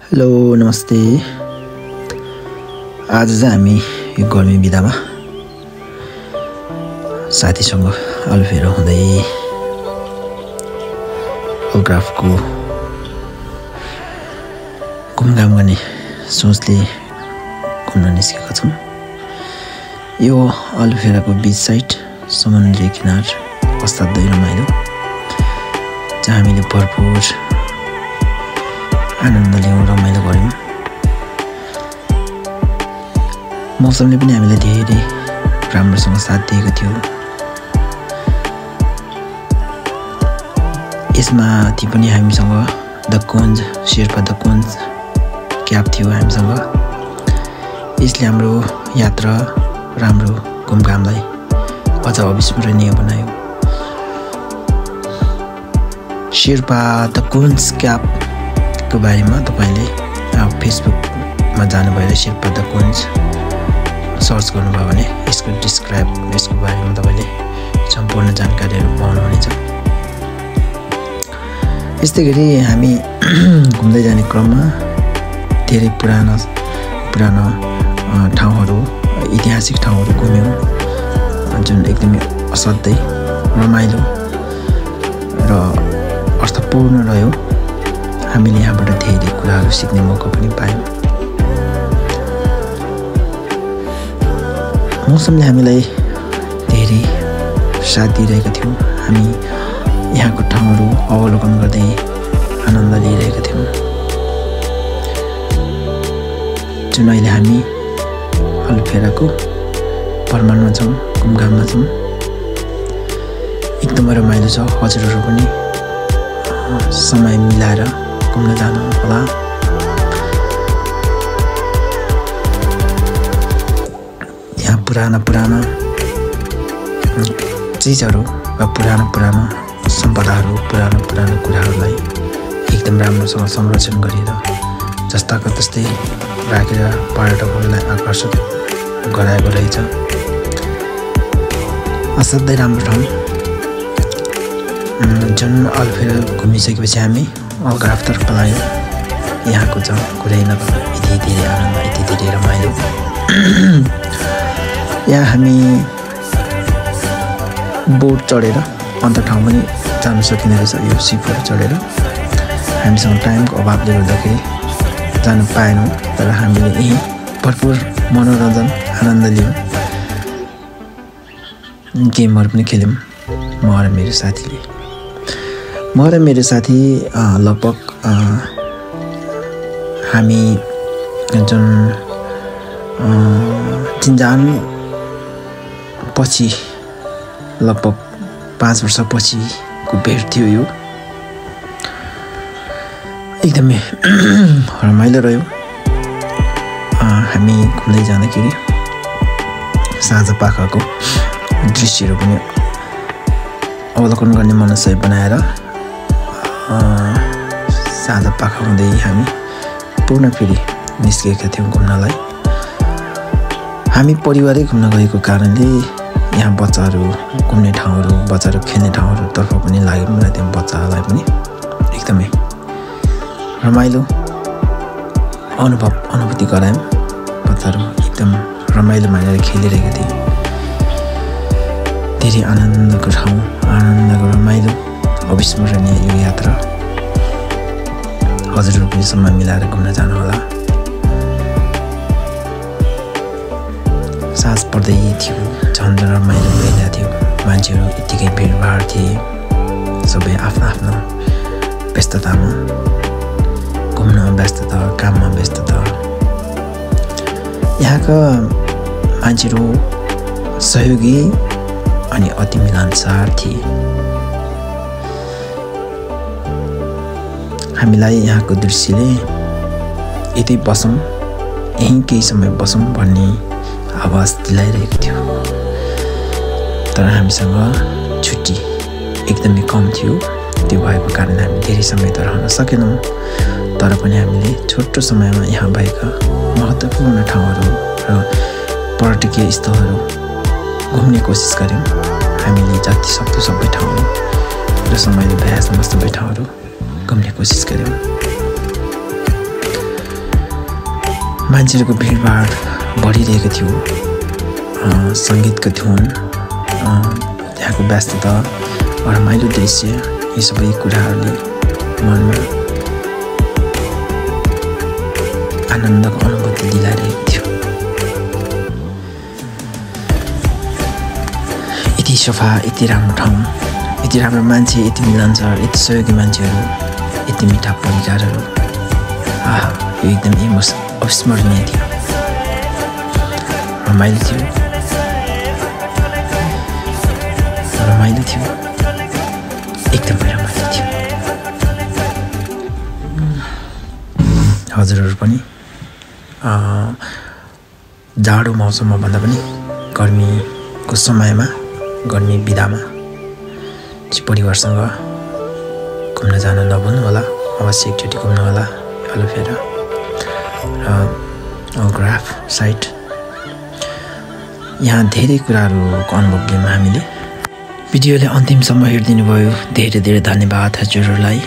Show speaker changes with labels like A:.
A: Hello नमस्ते। आज चाहिँ हामी यो गर्मी बिदामा साथीसँग अल्फेर हुँदै ओलग्राफको घुमघाम गर्ने सोचले घुम्न निस्केका छौँ। यो अल्फेराको बीच साइड समुद्री किनार असाध्यै रमाइलो, जहाँ हामीले भरपुर आनन्द लियौँ, रमाइलो गऱ्यौँ। मौसमले पनि हामीलाई धेरै राम्रोसँग साथ दिएको थियो। यसमा ती पनि हामीसँग the Kunj Sherpa the Kunj cab थियो हामीसँग। यसले हाम्रो यात्रा राम्रो घुमघामलाई अझ अविस्मरणीय बनायो। शेर्पा द कुञ्ज क्याबको बारेमा तपाईँले फेसबुकमा जानुभएर शेर्पा द कुञ्ज सर्च गर्नुभयो भने यसको बारेमा तपाईँले सम्पूर्ण जानकारीहरू पाउनुहुनेछ। यस्तै गरी हामी घुम्दै जाने क्रममा धेरै पुराना ठाउँहरू, ऐतिहासिक ठाउँहरू घुम्यौँ, जुन एकदमै असाध्यै रमाइलो र अर्थपूर्ण रह्यो। हामीले यहाँबाट धेरै कुराहरू सिक्ने मौका पनि पायौँ। मौसमले हामीलाई धेरै साथ दिइरहेका थियौँ। हामी यहाँको ठाउँहरू अवलोकन गर्दै आनन्द लिइरहेका थियौँ। जुन अहिले हामी अल्फेराको भ्रमणमा छौँ, घुमघाममा छौँ, एकदमै रमाइलो छ। हजुरहरू पनि समय मिलाएर घुम्न जानु होला। यहाँ पुराना चिजहरू वा पुराना सम्पदाहरू, पुराना कुराहरूलाई एकदम राम्रोसँग संरक्षण गरेर जस्ताको तस्तै राखेर पर्यटकहरूलाई आकर्षित गराएको रहेछ। असाध्यै राम्रो ठाउँ। जुन अल्फेरा घुमिसकेपछि हामी ओलग्राफतर्फ लाग्यौँ। यहाँको चाहिँ कुरै नभए यति धेरै आनन्द, यति धेरै रमाइलो। यहाँ हामी बोट चढेर अन्त ठाउँ पनि जान सकिने रहेछ। यो सिपहरू चढेर हामीसँग टाइमको अभावले गर्दाखेरि जान पाएनौँ, तर हामीले यहीँ भरपुर मनोरञ्जन आनन्द लियौँ। गेमहरू पनि खेल्यौँ म र मेरो साथीले। म र मेरो साथी लगभग हामी जुन चिन्जान पछि लगभग 5 वर्षपछिको भेट थियो। यो एकदमै रमाइलो रह्यो। हामी घुम्दै जाँदाखेरि साँझपाखाको दृश्यहरू पनि अवलोकन गर्ने मनसाय बनाएर साँझपाखा हुँदै हामी पुनः फेरि निस्केका थियौँ घुम्नलाई। हामी परिवारै घुम्न गएको कारणले यहाँ बच्चाहरू घुम्ने ठाउँहरू, बच्चाहरू खेल्ने ठाउँहरूतर्फ पनि लाग्यौँ र त्यो बच्चाहरूलाई पनि एकदमै रमाइलो अनुभूति गरायौँ। बच्चाहरू एकदम रमाइलो मानेर खेलिरहेका थिए। धेरै आनन्दको ठाउँ, आनन्दको रमाइलो अविस्मरणीय यो यात्रा। हजुरहरू पनि समय मिलाएर घुम्न जानुहोला। साँझ पर्दै थियो, झन् रमाइलो भइरहेको थियो। मान्छेहरू यत्तिकै भिडभाड थिए, सबै आफ्नो व्यस्ततामा, घुम्नमा व्यस्तता, काममा व्यस्तता। यहाँका मान्छेहरू सहयोगी अनि अति मिलनसार थिए। हामीलाई यहाँको दृश्यले यतै बसौँ, यहीँ केही समय बसौँ भन्ने आवाज दिलाइरहेको थियो। तर हामीसँग छुट्टी एकदमै कम थियो। त्यो भएको कारण हामी धेरै समय त रहन सकेनौँ। तर पनि हामीले छोटो समयमा यहाँ भएका महत्त्वपूर्ण ठाउँहरू र पर्यटकीय स्थलहरू घुम्ने कोसिस गऱ्यौँ। हामीले जति सक्दो सबै ठाउँहरू र समयले भ्याएसम्म सबै ठाउँहरू घुम्ने कोसिस गऱ्यौँ। मान्छेहरूको भिडभाड बढिरहेको थियो सङ्गीतको धुन त्यहाँको व्यस्तता रमाइलो दृश्य यी सबै कुराहरूले मनमा आनन्दको अनुभूति दिलाइरहेको थियो यति सफा यति राम्रो ठाउँ यति राम्रो मान्छे यति मिलनसार यति सहयोगी मान्छेहरू यति मिठा परिकारहरू यो एकदम अविस्मरणीय थियो रमाइलो थियो एकदमै रमाइलो थियो हजुरहरू पनि जाडो मौसममा भन्दा पनि गर्मीको समयमा गर्मी बिदामा परिवारसँग घुम्न जान नभुल्नु होला अवश्य एकचोटि घुम्नु होला अलोफेरा ग्राफ साइट यहाँ धेरै कुराहरूको अनुभव लियौँ हामीले भिडियोले अन्तिमसम्म हेरिदिनु भयो धेरै धेरै धन्यवाद हजुरहरूलाई